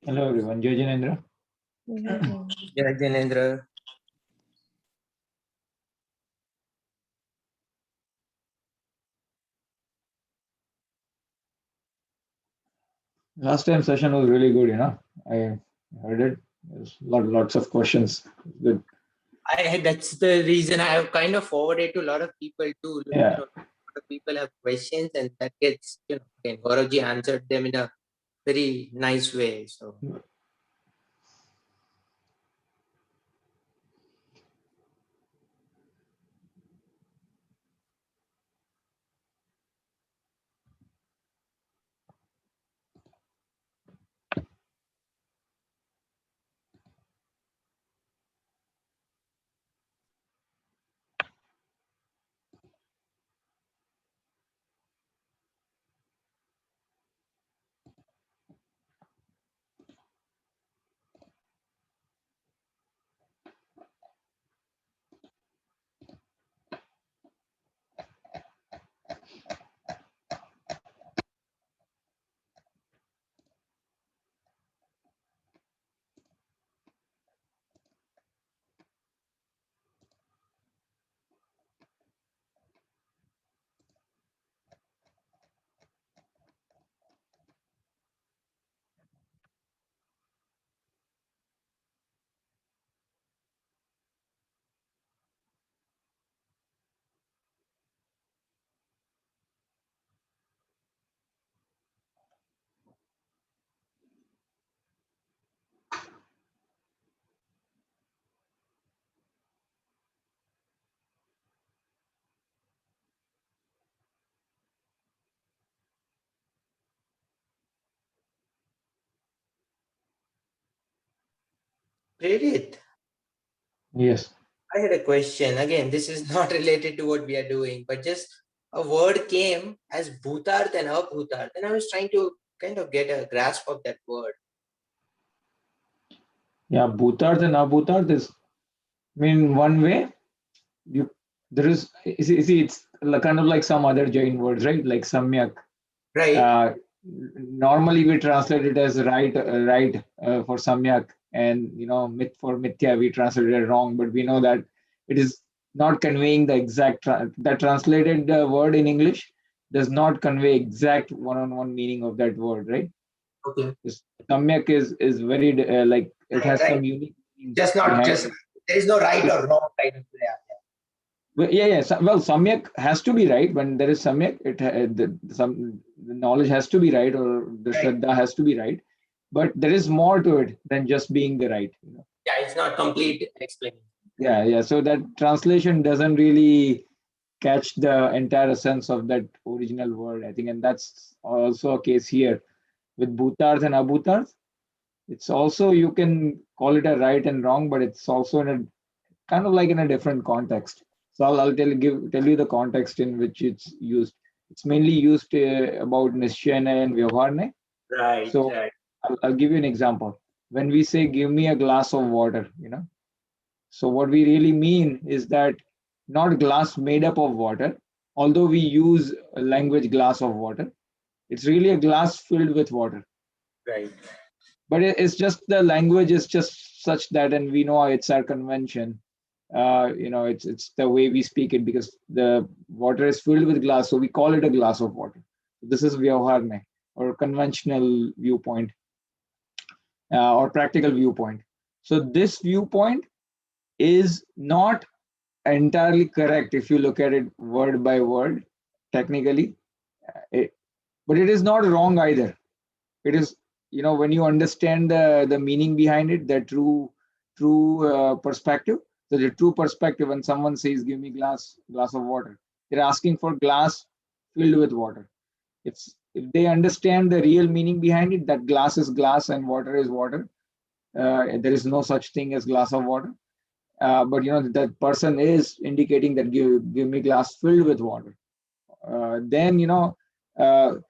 Hello everyone, Jai Jinendra. Jai Jinendra. Last time session was really good, I heard it. There's lots of questions. Good. That's the reason I have kind of forwarded to a lot of people too. Yeah. A lot of people have questions, and that gets, again, Gaurav answered them in a very nice way. So. Prerit, Yes. I had a question. Again, this is not related to what we are doing, but just a word came as bhutart and abhutart, and I was trying to kind of get a grasp of that word. Yeah, Bhutarth and Abhutarth is, one way, you there is, it's kind of like some other Jain words, right? Like Samyak. Right. Uh, Normally we translate it as right for Samyak, and Mit for Mithya we translate it wrong, but we know that it is not conveying the exact that translated word in English does not convey exact one-on-one meaning of that word, right? Okay. This Samyak is very like it has Right. some unique meaning Just not behind just it. there is no right or wrong kind of. Yeah. Well, yeah. Well, Samyak has to be right. When there is Samyak, the knowledge has to be right, or the Right. Shraddha has to be right. But there is more to it than just being the right. Yeah, it's not complete explaining. Yeah. So that translation doesn't really catch the entire essence of that original word, I think, and that's also a case here with Bhutarth and Abhutarth. It's also, you can call it a right and wrong, but it's also in a kind of like in a different context. So I'll tell you the context in which it's used. It's mainly used about Nishchayana and Vyavharne. Right, So right. I'll give you an example. When we say, give me a glass of water, so what we really mean is that not glass made up of water, although we use a language glass of water, it's really a glass filled with water. Right. But it's just the language is just such that, and we know it's our convention. It's the way we speak it, because the water is filled with glass, so we call it a glass of water. This is vyavharne, or conventional viewpoint, or practical viewpoint. So this viewpoint is not entirely correct if you look at it word by word, technically. But it is not wrong either. It is, when you understand the meaning behind it, the true perspective. So the true perspective, when someone says, give me glass of water, they're asking for glass filled with water. If they understand the real meaning behind it, that glass is glass and water is water, there is no such thing as glass of water. But that person is indicating that give me glass filled with water. Then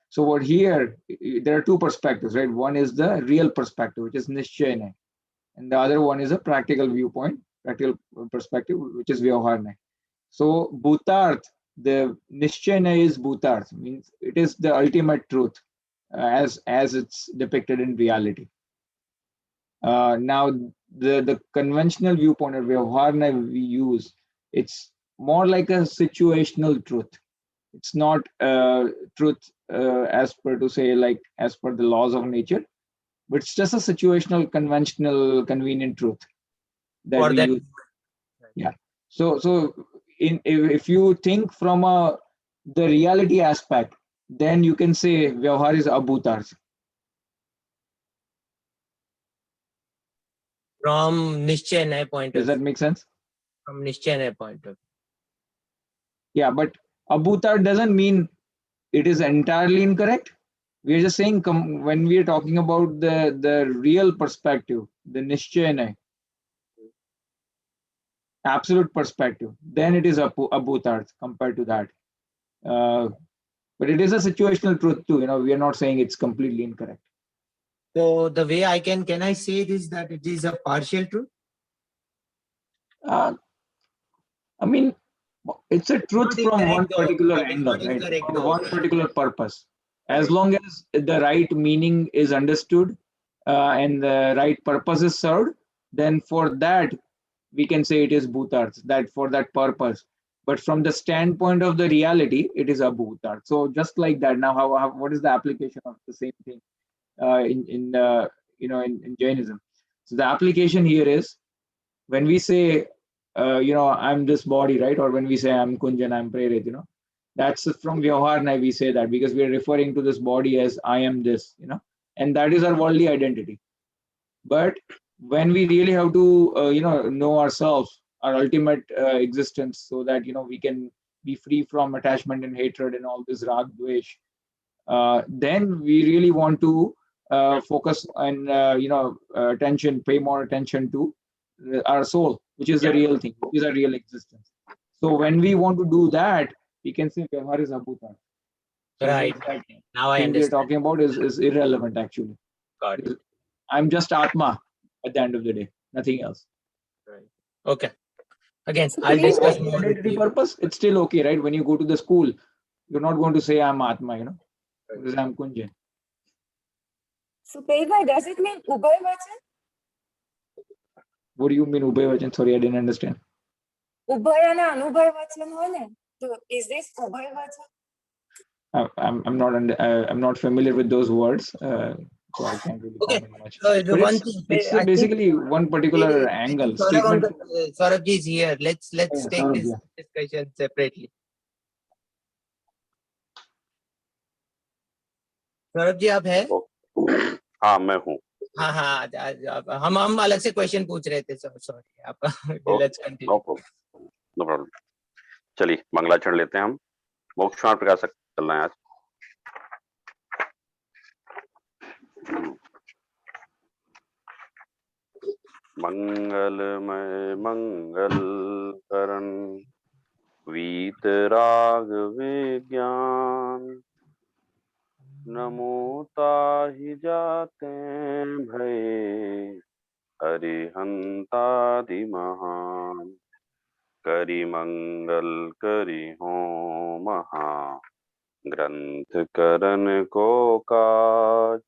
so what here, there are two perspectives, right? One is the real perspective, which is Nishchayana, and the other one is a practical viewpoint, practical perspective, which is Vyavharne. So Bhutarth, the Nishchayana is Bhutarth, means it is the ultimate truth, as it's depicted in reality. Now, the conventional viewpoint of Vyavharna we use, it's more like a situational truth. It's not truth as per to say like as per the laws of nature, but it's just a situational, conventional, convenient truth that For we that. use. Yeah. So if you think from the reality aspect, then you can say Vyavhar is abhutarth. From Nishchay point Does of that view. make sense? From Nishchay point of view. Yeah, but abhutarth doesn't mean it is entirely incorrect. We are just saying when we are talking about the real perspective, the nishchay, absolute perspective, then it is abhutarth compared to that. Uh, but it is a situational truth too. We are not saying it's completely incorrect. So the way can I say this, that it is a partial truth? Uh, I mean, it's a truth Not from one incorrect though. particular That is angle, not right? incorrect For though. one particular purpose. As Correct. long as the right meaning is understood and the right purpose is served, then for that we can say it is bhutarth, that for that purpose. But from the standpoint of the reality, it is a bhutarth. So just like that, now what is the application of the same thing in Jainism? So the application here is when we say I'm this body, right? Or when we say I'm Kunjan, I'm Prerit, that's from Vyavharna we say that because we are referring to this body as I am this, and that is our worldly identity. But when we really have to know ourselves, our ultimate existence, so that we can be free from attachment and hatred and all this rag dvesh, then we really want to focus on attention, pay more attention to our soul, which is the real thing, which is our real existence. So when we want to do that, we can say Vyavhar is abhuta. So it Right. means that Now I thing we are understand. talking about is irrelevant actually. Got it. I'm just Atma at the end of the day, nothing else. Right. Okay. Again, So I'll for discuss more with identity you. purpose, it's still okay, right? When you go to the school, you're not going to say I'm Atma, because I'm Kunjan. So, Pei does it mean Ubhay Vachan? What do you mean Ubhay Vachan? Sorry, I didn't understand. Ubhay and Anubhay Vachan હોય ને. So, is this Ubhay Vachan? I'm not familiar with those words, so I can't really Okay. comment much. So the But one thing it's I think basically one particular I think angle statement. Saurabh is here. Let's Yeah, take Saurabh, this yeah. discussion separately. Saurabh ji आप है? हाँ मैं हूँ. हाँ हाँ हम अलग से क्वेश्चन पूछ रहे थे सॉरी आप लेट्स कंटिन्यू. No problem. चलिए मंगलाचरण लेते हैं हम. मोक्षमार्ग प्रकाशक चल रहे हैं आज. मंगलमय मंगल करण वीतराग विज्ञान नमो ताहि जाते भय अरिहंतादि महान करि मंगल करि हो महा ग्रंथ करन को काज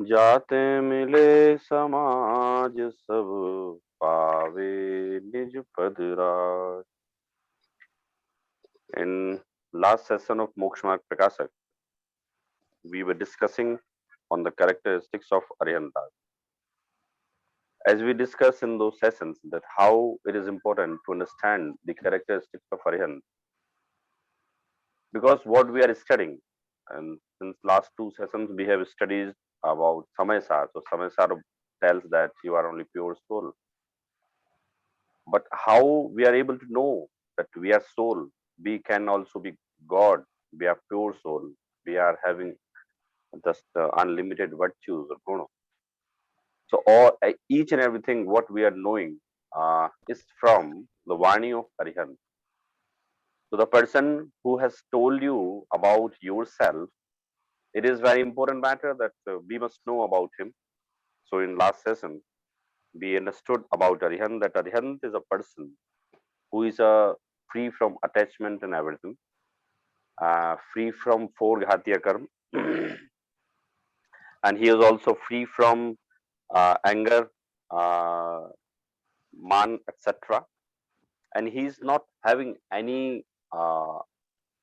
जाते मिले समाज सब पावे निज पद राज. In last session of Mokshamarg Prakashak, we were discussing on the characteristics of Arihanta. As we discussed in those sessions, that how it is important to understand the characteristics of Arihant, because what we are studying, and since last two sessions we have studied about Samayasar. So Samayasar tells that you are only pure soul. But how we are able to know that we are soul, we can also be God, we are pure soul, we are having just unlimited virtues or guna. So all each and everything what we are knowing is from the Vani of Arihant. So the person who has told you about yourself, it is very important matter that we must know about him. So in last session, we understood about Arihant, that Arihant is a person who is free from attachment and everything, free from four ghatiya karma, and he is also free from anger, man, etc. And he's not having any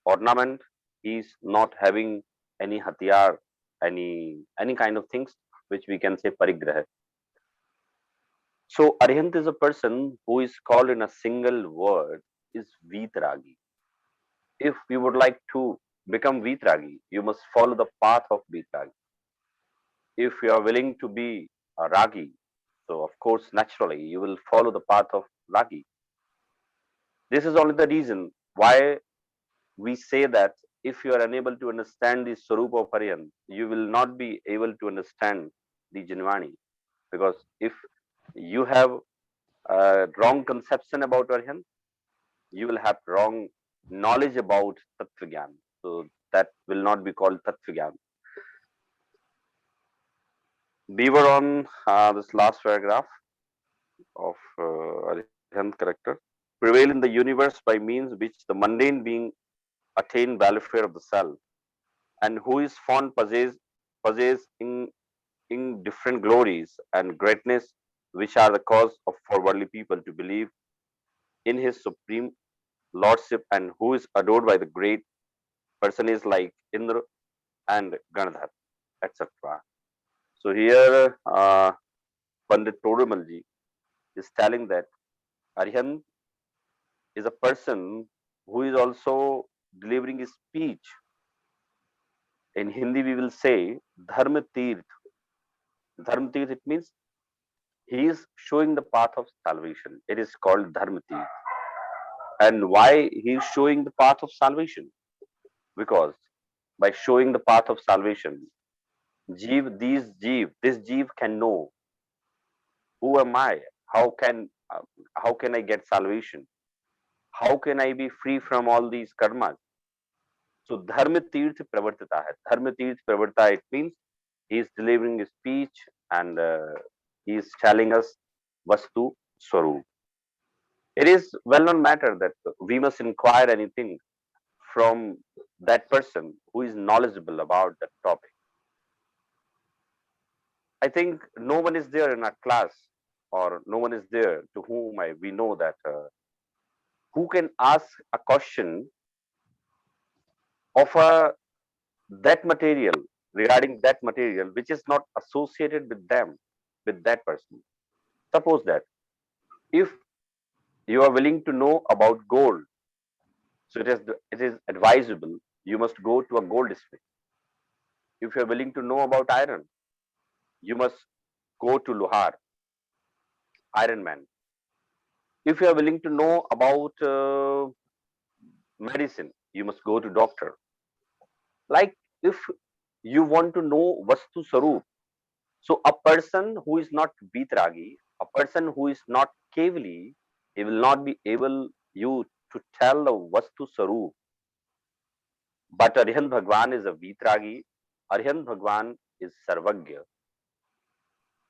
ornament. He's not having any hatyar, any kind of things which we can say parigraha. So Arihant is a person who is called in a single word is Vitragi. If you would like to become Vitragi, you must follow the path of Vitragi. If you are willing to be a Ragi, so of course naturally you will follow the path of Ragi. This is only the reason why we say that if you are unable to understand the Swarup of Arihant, you will not be able to understand the Janvani. Because if you have a wrong conception about Arihant, you will have wrong knowledge about Tattvagyan. So that will not be called Tattvagyan. We were on this last paragraph of Arihant character. Prevail in the universe by means which the mundane being attain welfare of the self, and who is fond possess in different glories and greatness, which are the cause of for worldly people to believe in his supreme lordship, and who is adored by the great personages like Indra and Ganadhar, etc. So here, Pandit Todumalji is telling that Arihant is a person who is also delivering his speech. In Hindi, we will say Dharma Tirth. Dharma Tirth, it means he is showing the path of salvation. It is called Dharma Tirth. And why he is showing the path of salvation? Because by showing the path of salvation, this Jeev can know who am I? How can how can I get salvation? How can I be free from all these karmas? So Dharma Tirth Pravartita hai. Dharma Tirth Pravarta, it means he is delivering a speech and he is telling us Vastu Swarup. It is well known matter that we must inquire anything from that person who is knowledgeable about that topic. I think no one is there in our class or no one is there to whom we know that who can ask a question of that material regarding that material which is not associated with them, with that person. Suppose that if you are willing to know about gold, so it is advisable you must go to a gold smith. If you are willing to know about iron, you must go to Luhar, Iron Man. If you are willing to know about medicine, you must go to doctor. Like if you want to know Vastu Sarup, so a person who is not Vitragi, a person who is not Kevali, he will not be able you to tell the Vastu Sarup. But Arihant Bhagwan is a Vitragi. Arihant Bhagwan is Sarvagya.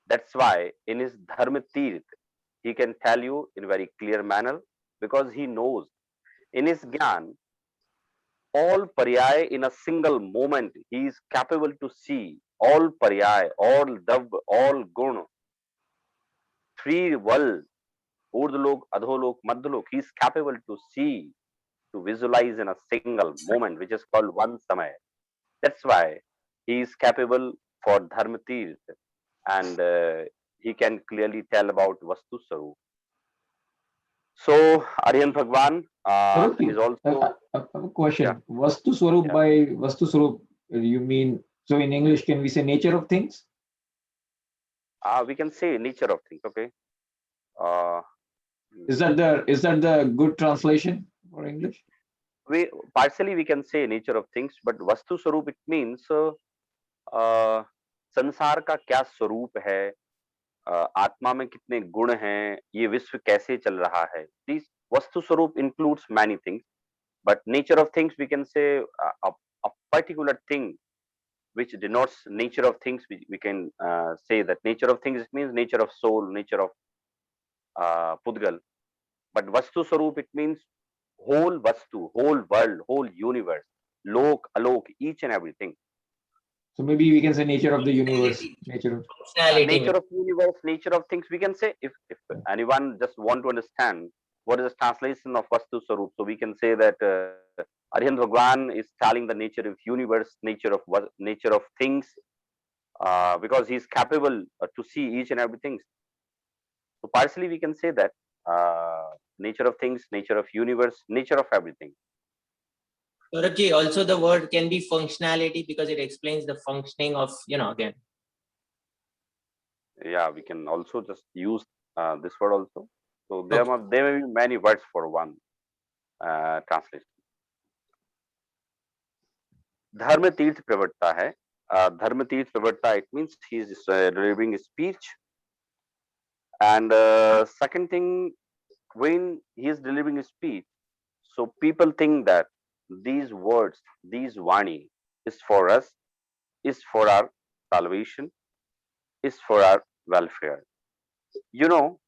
That's why in his Dharma Tirth, he can tell you in a very clear manner because he knows in his Gyan, all Paryay in a single moment, he is capable to see all Paryay, all Dav, all Gun, three worlds, Urdhlok, Adholok, Madhyalok, he is capable to see, to visualize in a single moment, which is called one Samay. That's why he is capable for Dharma Tirth and he can clearly tell about Vastu Sarup. So Arihant Bhagwan Swarup, is also a question. yeah. Vastu Swarup, Yeah. by Vastu Swarup, you mean, so in English, can we say nature of things? We can say nature of things. Okay. Uh, Is that the good translation for English? we partially we can say nature of things, but Vastu Swarup it means संसार का क्या स्वरूप है, आत्मा में कितने गुण हैं, ये विश्व कैसे चल रहा है. These Vastu Swarup includes many things, but nature of things we can say a particular thing which denotes nature of things. We can say that nature of things means nature of soul, nature of Pudgal. But Vastu Swarup, it means whole Vastu, whole world, whole universe, Lok, Alok, each and everything. So maybe we can say nature of the universe, Functionality. nature of. Functionality. Nature of universe, nature of things. We can say if anyone just want to understand what is the translation of Vastu Sarup, so we can say that Arihant Bhagwan is telling the nature of universe, nature of things, because he is capable to see each and everything. So partially we can say that nature of things, nature of universe, nature of everything. Saurabh, also the word can be functionality because it explains the functioning of, again. Yeah, we can also just use this word also. So there Okay. may be many words for one translation. Dharma Tirth Pravarta hai. Dharma Tirth Pravarta, it means he is delivering a speech. And second thing, when he is delivering a speech, so people think that these words, these Vani, is for us, is for our salvation, is for our welfare. You know,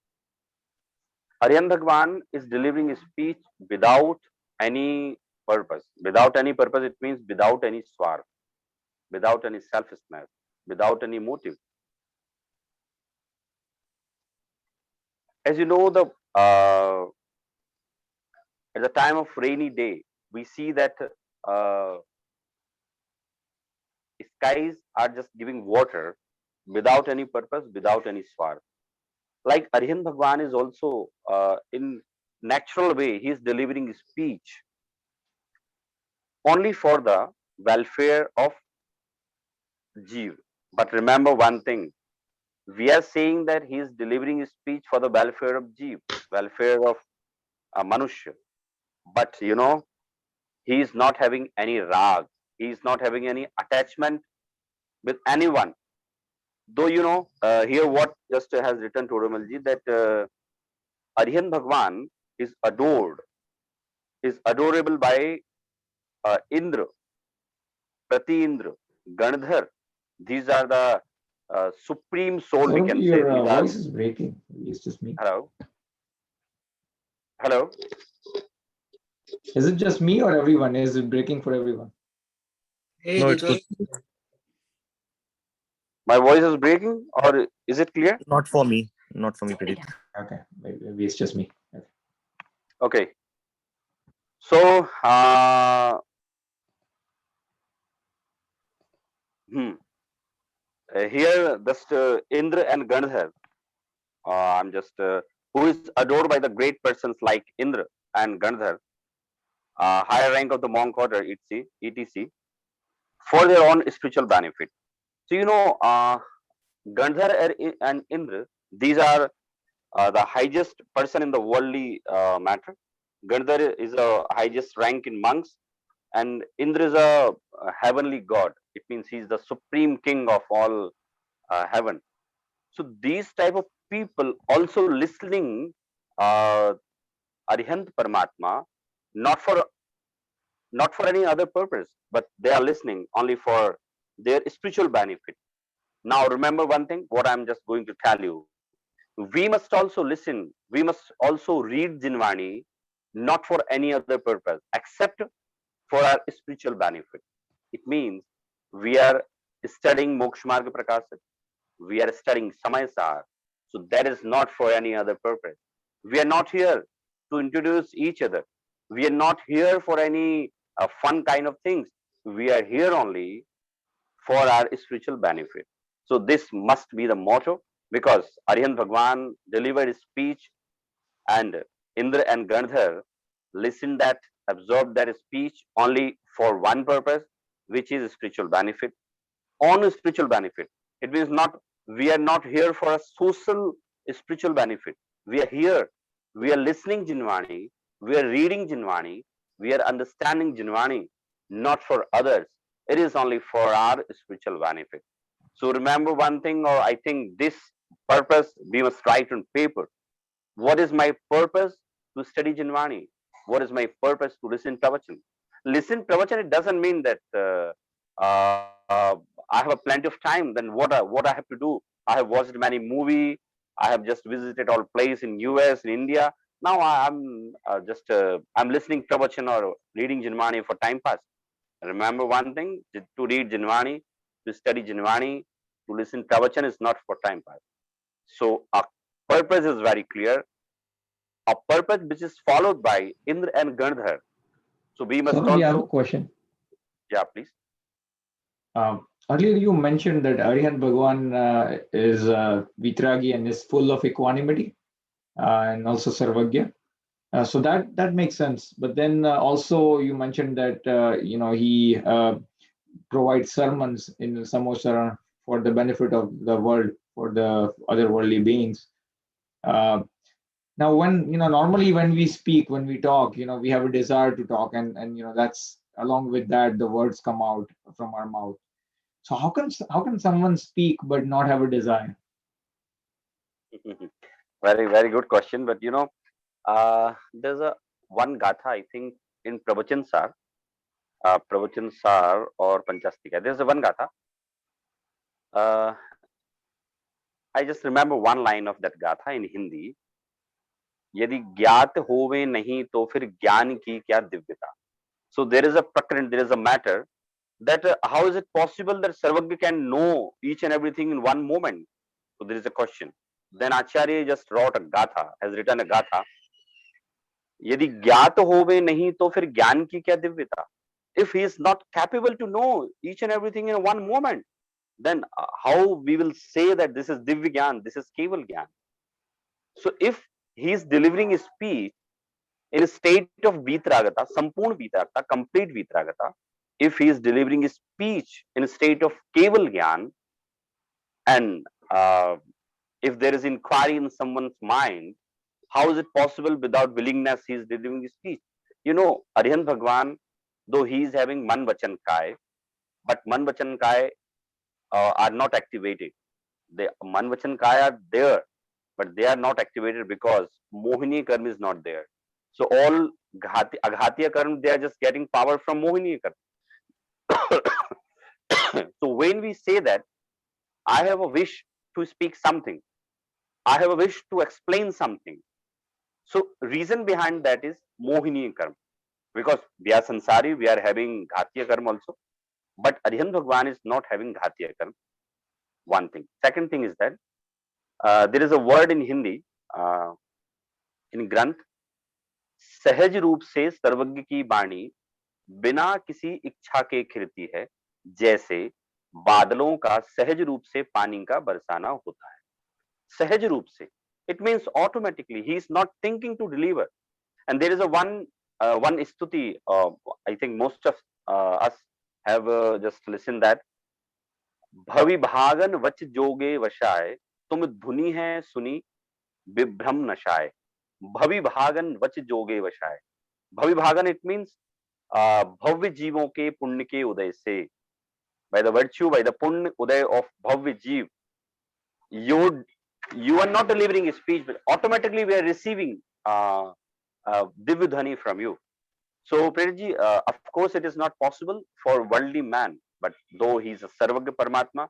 Aryan Bhagwan is delivering a speech without any purpose. Without any purpose, it means without any swarth, without any selfishness, without any motive. As you know, at the time of rainy day, we see that uh, skies are just giving water without any purpose, without any swarth. Like Arihant Bhagwan is also in natural way, he is delivering speech only for the welfare of Jeev. But remember one thing, we are saying that he is delivering speech for the welfare of Jeev, welfare of Manushya. But you know, he is not having any rag, he is not having any attachment with anyone. Though you know, here what just has written Toramalji that Arihant Bhagwan is adorable by Indra, Prati Indra, Gandhar. These are the supreme soul, we Saurabh, can say. your These are, voice is breaking. It's just me. hello, hello. Is it just me or everyone? Is it breaking for everyone? Hey, No, it it's good. was- My voice is breaking, or is it clear? Not for me. Not for me, Pradeep. Okay, maybe it's just me. Okay. Okay. So, hmm, here just Indra and Gandhar. I'm just who is adored by the great persons like Indra and Gandhar, higher rank of the monk order, etc., for their own spiritual benefit. So you know, Gandhar and Indra, these are the highest person in the worldly matter. Gandhar is a highest rank in monks, and Indra is a heavenly god. It means he is the supreme king of all heaven. So these type of people also listening uh, Arihant Paramatma, not for not for any other purpose, but they are listening only for their spiritual benefit. Now remember one thing, what I'm just going to tell you. We must also listen, we must also read Jinvani, not for any other purpose, except for our spiritual benefit. It means we are studying Mokshamarga Prakasat, we are studying Samayasar, so that is not for any other purpose. We are not here to introduce each other. We are not here for any fun kind of things. We are here only for our spiritual benefit. So this must be the motto, because Arihant Bhagwan delivered his speech and Indra and Gandhar listened that, absorbed that speech only for one purpose, which is spiritual benefit. On spiritual benefit, it means not, we are not here for a social spiritual benefit. We are here, we are listening Jinvani, we are reading Jinvani, we are understanding Jinvani, not for others. It is only for our spiritual benefit. So remember one thing, or I think this purpose we must write on paper. What is my purpose to study Jinvani? What is my purpose to listen Pravachan? Listen Pravachan, it doesn't mean that I have a plenty of time. Then what I have to do? I have watched many movie. I have just visited all place in US, in India. Now I'm just I'm listening Pravachan or reading Jinvani for time pass. Remember one thing: to read Jinvani, to study Jinvani, to listen Pravachan is not for time pass. So our purpose is very clear. A purpose which is followed by Indra and Gandhar. So we must So we have a also, question. yeah, please. Earlier you mentioned that Arihant Bhagwan is Vitragi and is full of equanimity and also Sarvagya. So that makes sense. But then also you mentioned that he provides sermons in Samosara for the benefit of the world, for the other worldly beings. Now, when normally when we speak, when we talk, we have a desire to talk, and that's along with that the words come out from our mouth. So how can someone speak but not have a desire? Very, very good question. But there's a one gatha, I think, in Pravachan Sar or Panchastika. There's a one gatha. I just remember one line of that gatha in Hindi. यदि ज्ञात होवे नहीं तो फिर ज्ञान की क्या दिव्यता. So there is a prakran, there is a matter that how is it possible that Sarvagya can know each and everything in one moment? So there is a question. Then Acharya just wrote a gatha, has written a gatha. यदि ज्ञात होवे नहीं तो फिर ज्ञान की क्या दिव्यता. If he is not capable to know each and everything in one moment, then how we will say that this is divya gyan, this is keval gyan. So if he is delivering his speech in a state of vitragata, sampurna vitragata, complete vitragata, if he is delivering his speech in a state of keval gyan, and if there is inquiry in someone's mind, how is it possible without willingness he is delivering his speech? Arihant Bhagwan, though he is having man vachan kai, but man vachan kai are not activated. The man vachan kai are there, but they are not activated because Mohini karma is not there. So all aghatiya karma, they are just getting power from Mohini karma. So when we say that I have a wish to speak something, I have a wish to explain something. So reason behind that is Mohini karma. Because we are sansari, we are having ghatiya karma also. But Arihant Bhagwan is not having ghatiya karma. One thing. Second thing is that there is a word in Hindi, in Granth, सहज रूप से सर्वज्ञ की वाणी बिना किसी इच्छा के खिलती है, जैसे बादलों का सहज रूप से पानी का बरसाना होता है. सहज रूप से, it means automatically he is not thinking to deliver. And there is a one stuti, I think most of us have just listened that, भवि भागन वच जोगे वशाय, तुम धुनी है सुनी विभ्रम नशाय. भवि भागन वच जोगे वशाय. भवि भागन, it means भव्य जीवों के पुण्य के उदय से, by the virtue, by the punya uday of bhavya jeev, you are not delivering a speech, but automatically we are receiving divya dhani from you. So Preetji, of course it is not possible for worldly man, but though he is a sarvagya paramatma,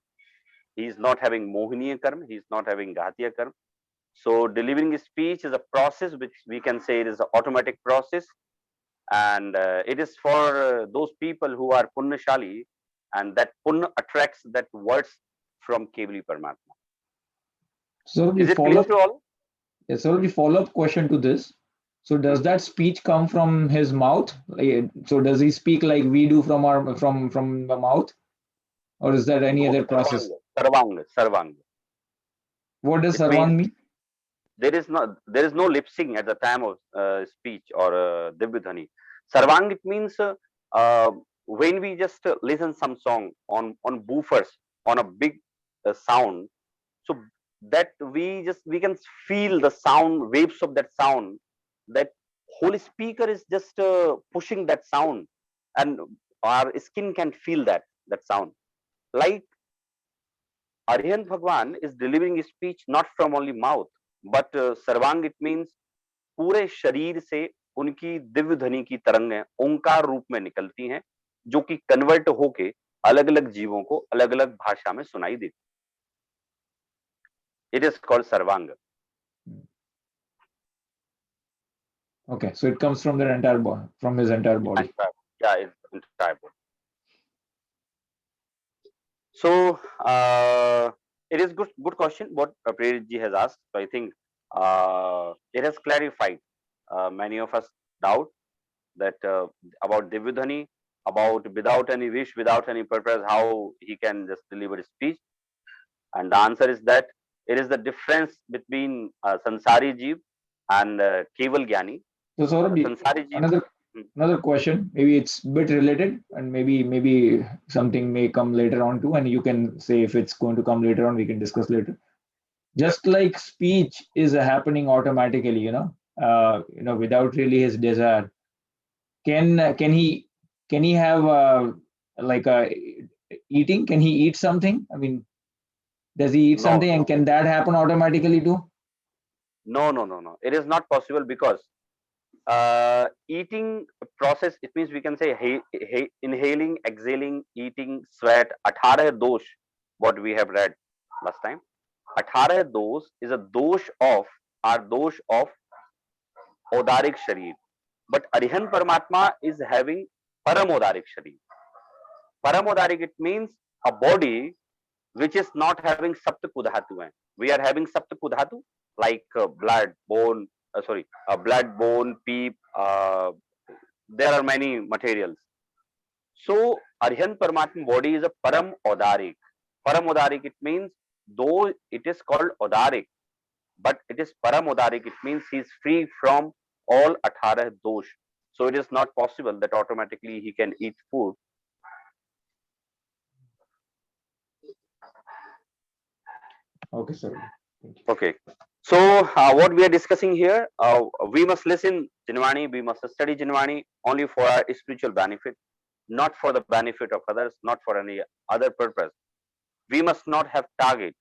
he is not having mohiniya karma, he is not having ghatiya karma. So delivering a speech is a process which we can say it is an automatic process, and it is for those people who are punyashali, and that punya attracts that words from Kevali Paramatma. So Is it clear to all? Yes, so the follow-up question to this. So does that speech come from his mouth? So does he speak like we do from the mouth, or is there any other process? Sarvanga. What does It means sarvang mean? there is no lip sync at the time of speech or divya dhani. Sarvang, it means when we just listen some song on woofers on a big sound, so that we can feel the sound waves of that sound, that whole speaker is just pushing that sound, and our skin can feel that sound. Like Arihant Bhagwan is delivering his speech not from only mouth, but sarvang, it means पूरे शरीर से उनकी दिव्य ध्वनि की तरंगें ओंकार रूप में निकलती हैं, जो कि कन्वर्ट होके अलग अलग जीवों को अलग अलग भाषा में सुनाई देती. It is called sarvanga. Okay, so it comes from their entire body, from his entire body. Yeah, it's entire body. So it is good question what Prerit ji has asked. So I think it has clarified many of us doubt that about Divyudhani, about without any wish, without any purpose, how he can just deliver his speech. And the answer is that it is the difference between Sansari Jeev and Keval Gyani. So Saurabh, Sansari Jeev. another question. Maybe it's a bit related, and maybe something may come later on too, and you can say if it's going to come later on, we can discuss later. Just like speech is happening automatically, without really his desire. Can he have like a eating? Can he eat something? I mean, does he eat No, something, and no. can that happen automatically too? No. It is not possible because eating process, it means we can say inhaling, exhaling, eating, sweat, 18 dosh, what we have read last time. 18 dosh is a dosh of Odarik Sharir. But Arihant Paramatma is having Paramodarik Sharir. Paramodarik, it means a body which is not having Saptakudhatu. We are having Saptakudhatu like blood, bone, peep. There are many materials. So Arihant Paramatma body is a Param Odarik. Param Odarik, it means though it is called Odarik, but it is Paramodaric. It means he is free from all 18 dosh. So it is not possible that automatically he can eat food. Okay, sir. Thank you. Okay. So what we are discussing here, we must listen Jinwani, we must study Jinwani only for our spiritual benefit, not for the benefit of others, not for any other purpose. We must not have target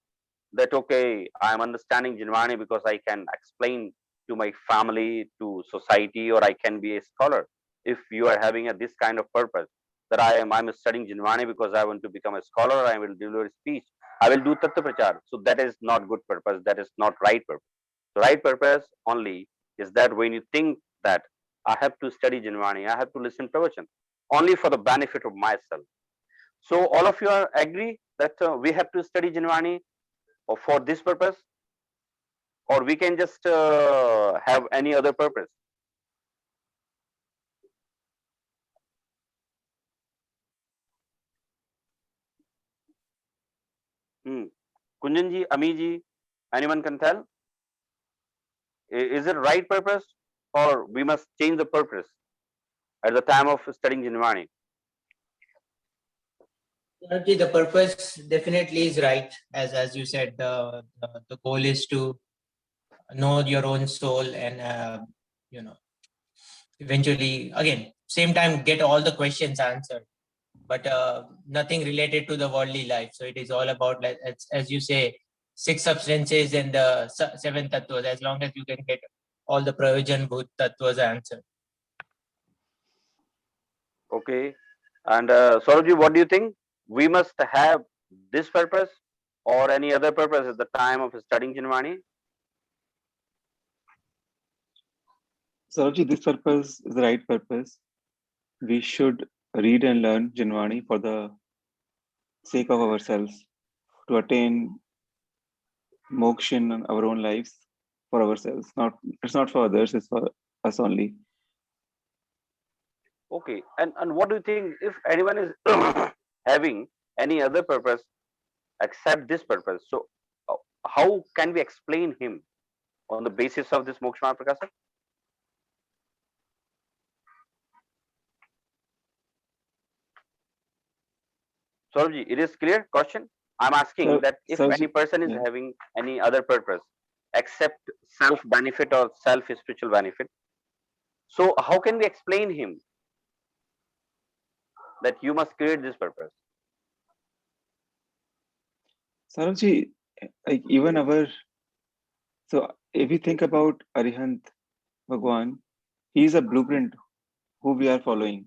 that, okay, I am understanding Jinwani because I can explain to my family, to society, or I can be a scholar. If you are having this kind of purpose, that I'm studying Jinwani because I want to become a scholar, I will deliver a speech, I will do Tattva Prachar. So that is not good purpose, that is not right purpose. The right purpose only is that when you think that I have to study Jinwani, I have to listen Pravachan, only for the benefit of myself. So all of you are agree that we have to study Jinwani for this purpose, or we can just have any other purpose. Kunjanji, Amiji, anyone can tell? Is it right purpose, or we must change the purpose at the time of studying Jinwani? The purpose definitely is right. As you said, the goal is to know your own soul and eventually, again, same time, get all the questions answered, but nothing related to the worldly life. So it is all about, like, as you say, 6 substances and the 7 tattvas. As long as you can get all the Prayojan Bhut tattvas answered. Okay. And Saurabhji, what do you think? We must have this purpose or any other purpose at the time of studying Jinwani? Saurabhji, this purpose is the right purpose. We should read and learn Jinwani for the sake of ourselves, to attain moksha in our own lives for ourselves. It's not for others, it's for us only. Okay. And what do you think if anyone is having any other purpose except this purpose? So how can we explain him on the basis of this Moksha Mahaprakasa? Saurabhji, it is clear question? I'm asking that if any person is having any other purpose except self-benefit or self-spiritual benefit, so how can we explain him that you must create this purpose? Saurabhji, like even so if we think about Arihant Bhagwan, he is a blueprint who we are following.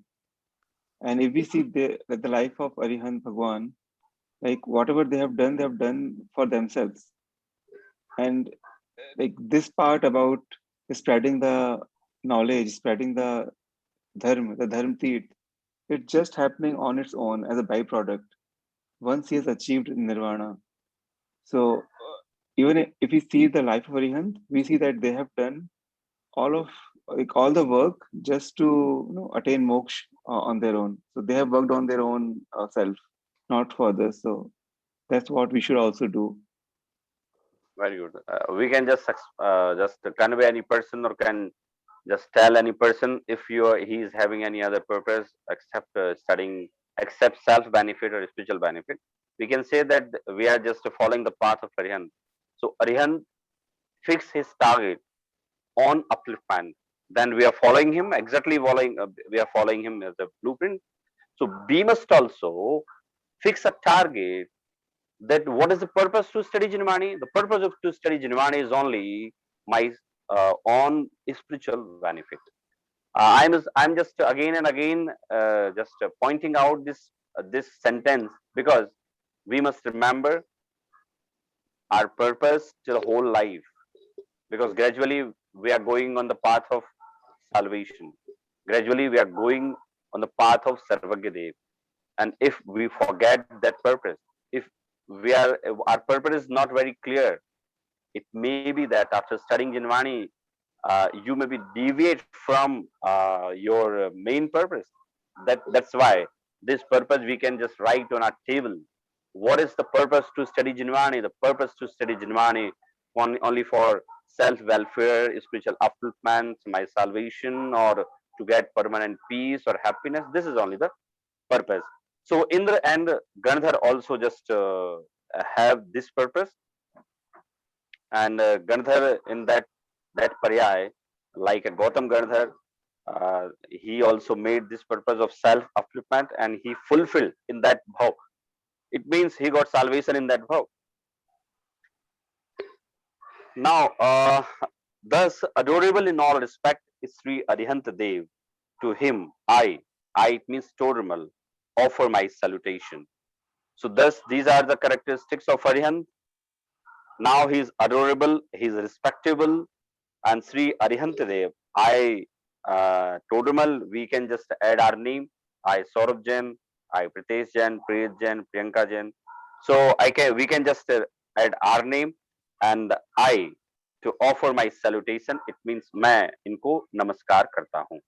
And if we see the life of Arihant Bhagwan, like whatever they have done for themselves. And like this part about spreading the knowledge, spreading the dharma tirth, it's just happening on its own as a byproduct. once he has achieved nirvana. So even if we see the life of Arihant, we see that they have done all the work just to attain moksha on their own. So they have worked on their own self, not for others. So that's what we should also do. Very good. We can just convey any person, or can just tell any person if he is having any other purpose except studying, except self benefit or spiritual benefit. We can say that we are just following the path of Arihant. So Arihant fix his target on upliftment. Then we are following him, exactly following. We are following him as a blueprint. So we must also fix a target, that what is the purpose to study Jinvani? The purpose of to study Jinvani is only my own spiritual benefit. I'm just again and again just pointing out this sentence, because we must remember our purpose to the whole life, because gradually we are going on the path of salvation. Gradually we are going on the path of Sarvagyadev. And if we forget that purpose, if our purpose is not very clear, it may be that after studying Jinvani, you may be deviate from your main purpose. That's why this purpose we can just write on our table. What is the purpose to study Jinvani? The purpose to study Jinvani only for self-welfare, spiritual upliftment, my salvation, or to get permanent peace or happiness. This is only the purpose. So in the end, Gandhar also just have this purpose, and Gandhar in that paryay, like a Gautam Gandhar, he also made this purpose of self upliftment, and he fulfilled in that bhav. It means he got salvation in that bhav. Now, thus adorable in all respect is Sri Arihant Dev. To him, I it means Toramal, offer my salutation. So thus these are the characteristics of Arihant. Now he is adorable, he is respectable, and Sri Arihantadev, I Todamal, we can just add our name. I Saurabh Jain, I Pritesh Jain, Priyat Jain, Priyanka Jain. So we can just add our name, and I to offer my salutation. It means मैं इनको नमस्कार करता हूँ.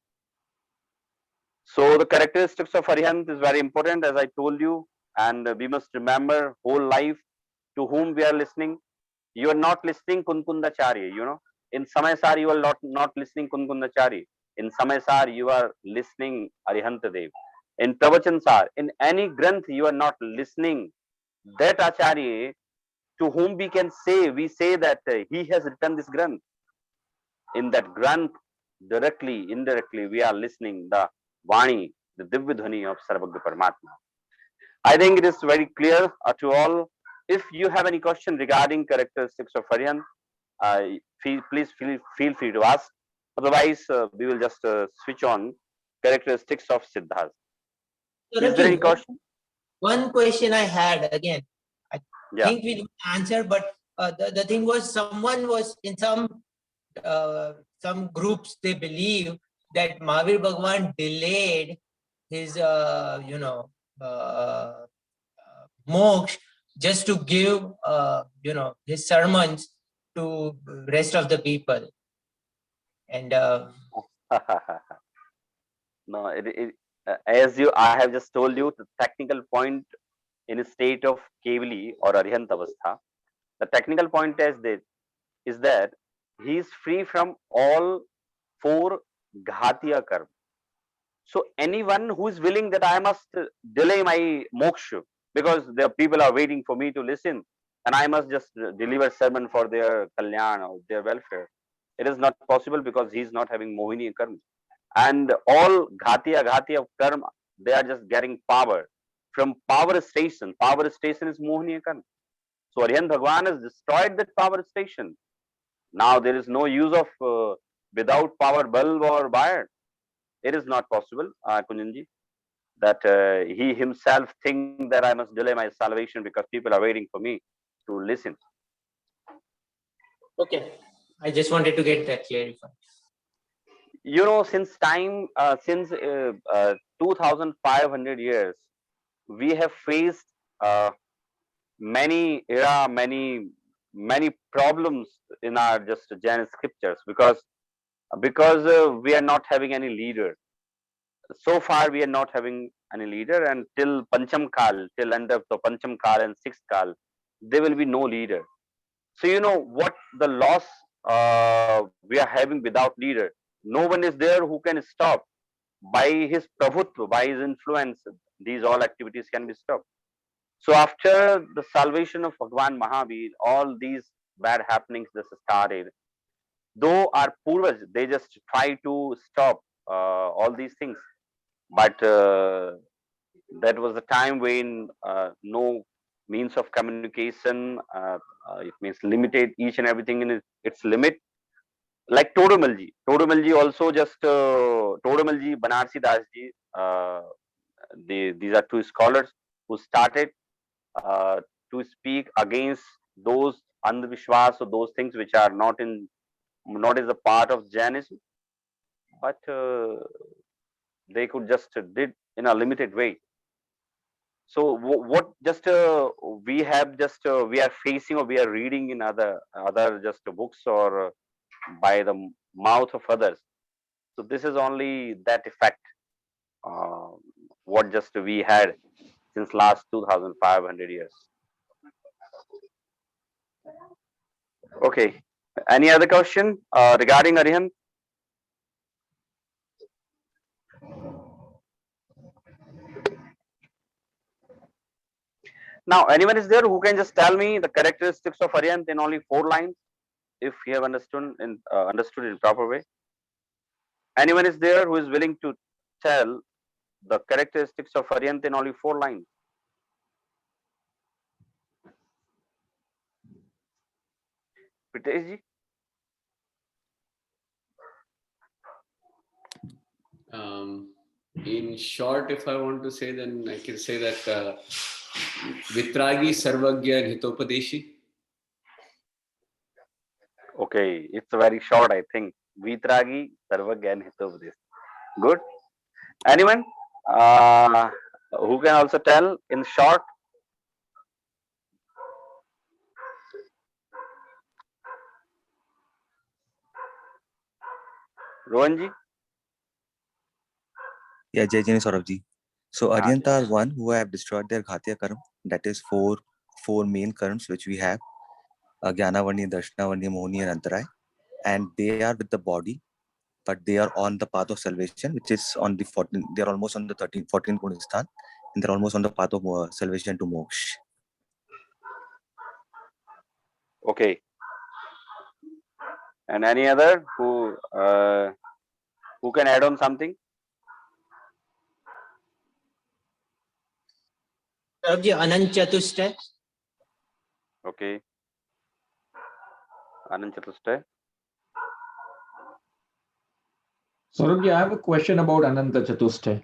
So the characteristics of Arihant is very important, as I told you, and we must remember whole life to whom we are listening. You are not listening Kunkundacharya, In Samaysar, you are not listening Kunkundacharya. In Samaysar, you are listening Arihantadev. In Pravachansar, in any Granth, you are not listening that Acharya to whom we say that he has written this Granth. In that Granth, directly, indirectly, we are listening the Vani, the Divya Dhvani of Sarvagya Paramatma. I think it is very clear to all. If you have any question regarding characteristics of Arihant, please feel free to ask. Otherwise, we will just switch on characteristics of Siddhas. Is there any question? One question I had again. I Yeah. think we didn't answer, but the thing was, someone was in some groups, they believe that Mahavir Bhagwan delayed his moksha just to give his sermons to rest of the people. And No, I have just told you, the technical point in a state of Kevali or Arihant Avastha, the technical point is that he is free from all 4 Ghatiya karma. So anyone who is willing that I must delay my moksha because the people are waiting for me to listen, and I must just deliver sermon for their kalyan or their welfare, it is not possible, because he is not having mohini karma. And all ghatiya karma, they are just getting power from power station. Power station is mohini karma. So Arihant Bhagwan has destroyed that power station. Now there is no use of without power bulb or wire. It is not possible, Kunjanji, that he himself think that I must delay my salvation because people are waiting for me to listen. okay, I just wanted to get that clarified. Since 2,500 years, we have faced uh, many problems in our just Jain scriptures, because we are not having any leader. So far, we are not having any leader, and till Pancham Kal, till end of the Pancham Kal and sixth Kal, there will be no leader. So you know what the loss we are having without leader. No one is there who can stop by his prabhutva, by his influence. These all activities can be stopped. So after the salvation of Bhagwan Mahavir, all these bad happenings just started. Though our purvas, they just try to stop all these things, but that was the time when no means of communication. It means limited each and everything in its limit. Like Todumalji. Todumalji also just Todumalji, Banarsi Dasji. These are two scholars who started to speak against those andhvishwas or those things which are not as a part of Jainism, but they could just did in a limited way. So what just we have just we are facing or we are reading in other just books or by the mouth of others. So this is only that effect uh, what just we had since last 2,500 years. Okay. Any other question regarding Arihant? Now, anyone is there who can just tell me the characteristics of Arihant in only 4 lines, if you have understood in proper way? Anyone is there who is willing to tell the characteristics of Arihant in only 4 lines? Pritesh ji? In short, if I want to say, then I can say that Vitragi, Sarvagya, and Hitopadeshi. Okay, it's very short, I think. Vitragi, Sarvagya, and Hitopadesh. Good. Anyone who can also tell in short? Rohan ji? Yeah, Jai Jani Saurabh ji. So हाँ, Aryanta are one who have destroyed their Ghatya Karma. That is four main karms which we have. Jnanavarni, Darshanavarni, Mohini, and Antaray. And they are with the body, but they are on the path of salvation, which is on the 14. They are almost on the 14 Gundistan, and they're almost on the path of salvation to moksha. Okay. And any other who can add on something? Saurabh ji, Anant Chatushtay. Okay. Anand Chatushtay. Saurabh, I have a question about Ananta Chatushtay.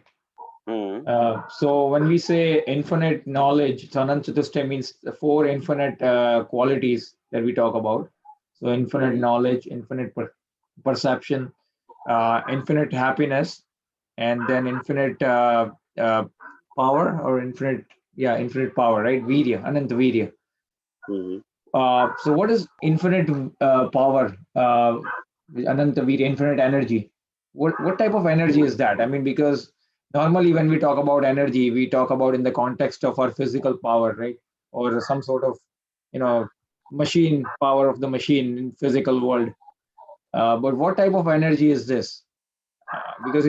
So when we say infinite knowledge, so Ananta Chatushtay means the 4 infinite qualities that we talk about. So infinite knowledge, infinite perception, infinite happiness, and then infinite power or infinite power, right? Virya, Ananta Virya. So what is infinite power? Ananta Virya, infinite energy. What type of energy is that? I mean, because normally when we talk about energy, we talk about in the context of our physical power, right? Or some sort of, machine power of the machine in physical world. But what type of energy is this? Because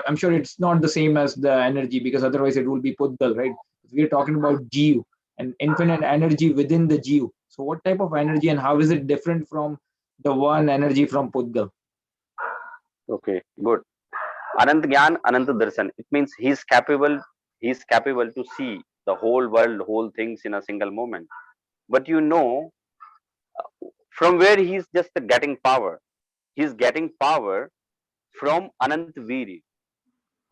I'm sure it's not the same as the energy, because otherwise it will be Puddal, right? We're talking about Jeev and infinite energy within the Jeev. So what type of energy and how is it different from the one energy from Puddal? Okay, good. Anant Gyan, Anant Darshan. It means he's capable to see the whole world, whole things in a single moment. But from where he's just getting power. He's getting power from Anant Viri.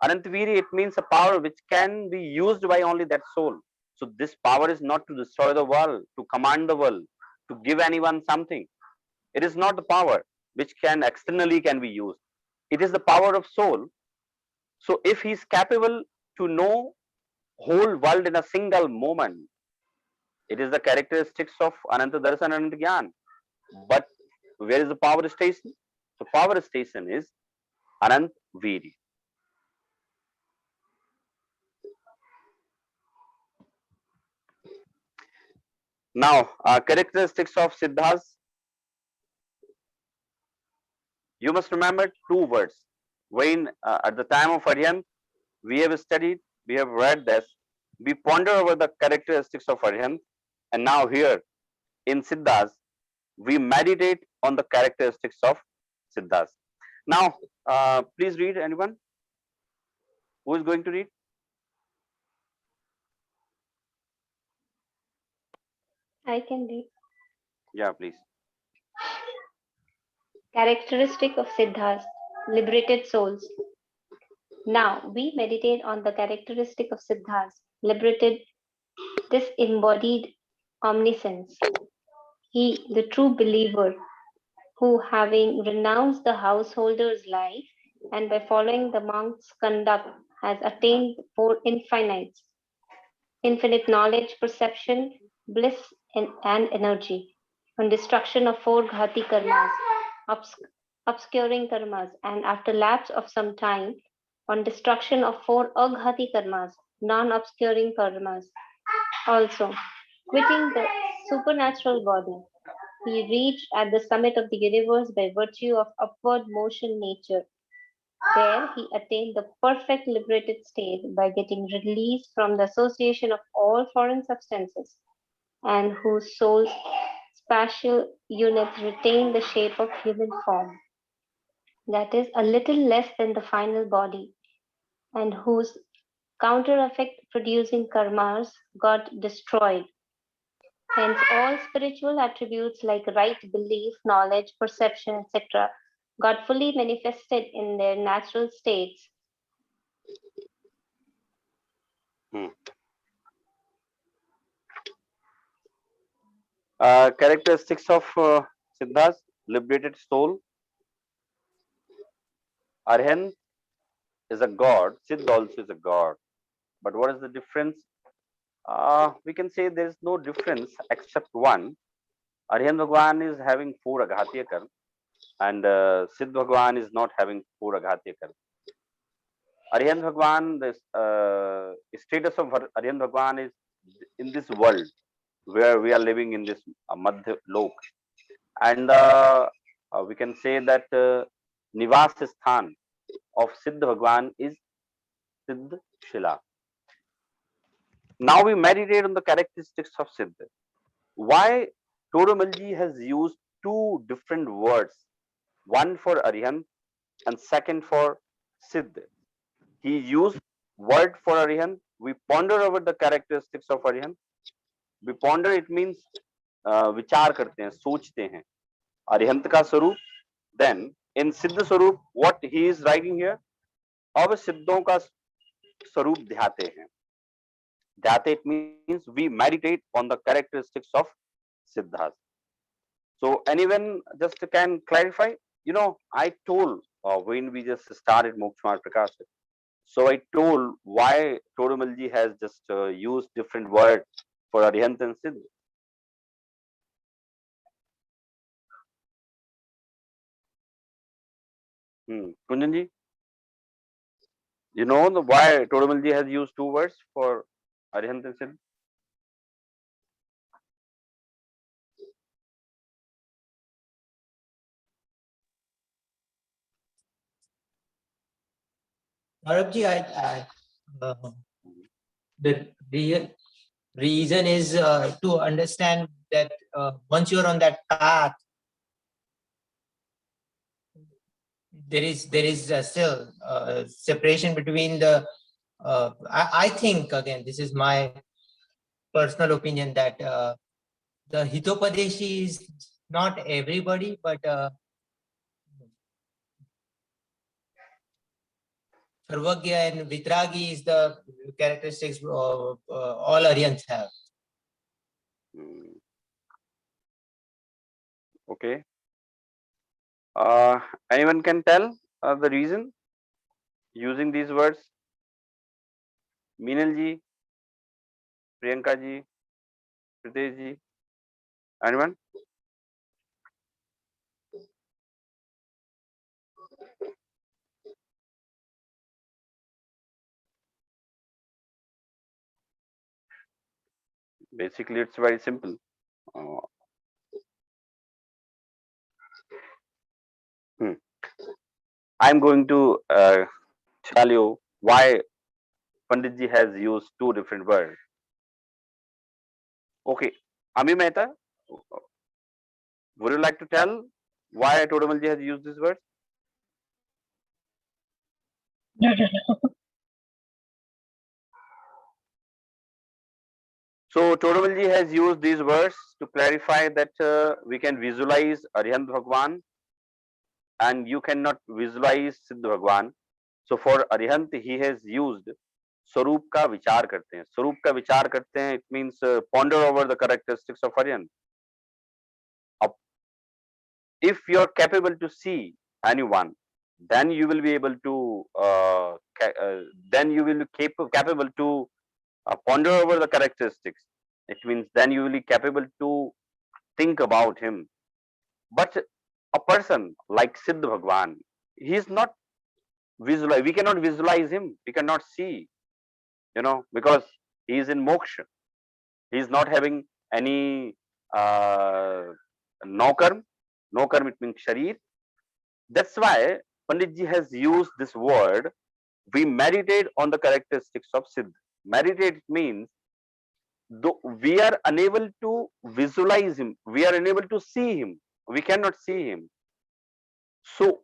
Anant Viri, it means a power which can be used by only that soul. So this power is not to destroy the world, to command the world, to give anyone something. It is not the power which can externally can be used. It is the power of soul. So if he is capable to know whole world in a single moment. It is the characteristics of Ananta Darshan and Ananta Gyan. But where is the power station? The power station is Anant Veer. Now, characteristics of Siddhas. You must remember two words. When at the time of Arihant, we have studied, we have read this, we ponder over the characteristics of Arihant, and now here in Siddhas, we meditate on the characteristics of Siddhas. Now, please read, anyone? Who is going to read? I can read. Yeah, please. Characteristic of Siddhas, liberated souls. Now we meditate on the characteristic of Siddhas, liberated, disembodied omniscience. He, the true believer, who having renounced the householder's life and by following the monk's conduct has attained four infinites, infinite knowledge, perception, bliss, and energy, on destruction of four ghati karmas, obscuring karmas, and after lapse of some time, on destruction of four aghati karmas, non-obscuring karmas. Also, quitting the supernatural body, he reached at the summit of the universe by virtue of upward motion nature. There he attained the perfect liberated state by getting released from the association of all foreign substances, and whose soul's spatial units retain the shape of human form, that is, a little less than the final body, and whose counter effect producing karmas got destroyed. Hence, all spiritual attributes like right belief, knowledge, perception, etc., got fully manifested in their natural states. Characteristics of Siddhas, liberated soul. Arihant is a god, Siddh also is a god. But what is the difference? We can say there is no difference except one. Arihant Bhagwan is having four aghatiya karma, and Siddh Bhagwan is not having four aghatiya karma. Arihant Bhagwan, the status of Arihant Bhagwan is in this world where we are living in this Madhya Lok. And we can say that Nivas Sthan of Siddh Bhagwan is Siddh Shila. Now we meditate on the characteristics of Siddh. Why Toramalji has used two different words, one for Arihant and second for Siddh. He used word for Arihant. We ponder over the characteristics of Arihant. We ponder, it means विचार करते हैं, सोचते हैं अरिहंत का स्वरूप. Then in Siddh Swarup, what he is writing here, अब सिद्धों का स्वरूप ध्याते हैं. ध्याते, it means we meditate on the characteristics of Siddhas. So anyone just can clarify? You know, I told when we just started Moksha Prakash, so I told why Toramalji has just used different words for Arihant and Siddh. Kunjanji, you know why Toramalji has used two words for Arihant and Siddh? Saurabhji, the real reason is to understand that once you're on that path, there is still separation between the. I think, again, this is my personal opinion, that the Hitopadeshi is not everybody, but Sarvagya and Vitragi is the characteristics all Aryans have. Okay. Anyone can tell the reason using these words? Meenalji, Priyanka ji, Pritesh ji, anyone? Basically, it's very simple. Uh, I'm going to tell you why Panditji has used two different words. Okay, Ami Mehta, would you like to tell why Todamalji has used this word? No, no, no. So Todamalji has used these words to clarify that we can visualize Arihant Bhagwan and you cannot visualize Siddh Bhagwan. So for Arihant, he has used स्वरूप का विचार करते हैं. स्वरूप का विचार करते हैं, it means ponder over the characteristics of Arihant. If you are capable to see anyone, then you will be able to then you will be capable to ponder over the characteristics. It means then you will be capable to think about him. But a person like Siddh Bhagwan, he is not visualize. We cannot visualize him. We cannot see, because he is in moksha. He is not having any no karm. No karm, it means sharir. That's why Panditji has used this word. We meditate on the characteristics of Siddh. Meditate means though we are unable to visualize him, we are unable to see him, we cannot see him. So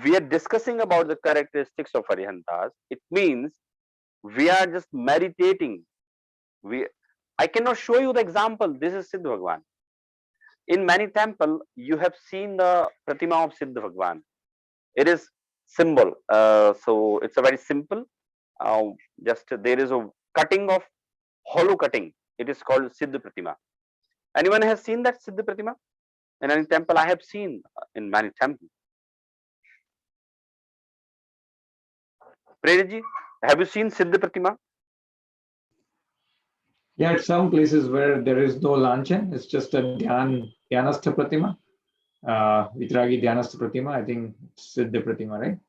we are discussing about the characteristics of Arihantas. It means we are just meditating. I cannot show you the example. This is Siddh Bhagwan. In many temples, you have seen the Pratima of Siddh Bhagwan. It is symbol. So it's a very simple. Just there is a cutting of hollow cutting. It is called Siddh Pratima. Anyone has seen that Siddh Pratima in any temple? I have seen in many temples. Prerji, have you seen Siddh Pratima? Yeah, at some places where there is no lanchan, it's just a Dhyanastha Pratima, Vitragi Dhyanastha Pratima. I think it's Siddha Pratima, right?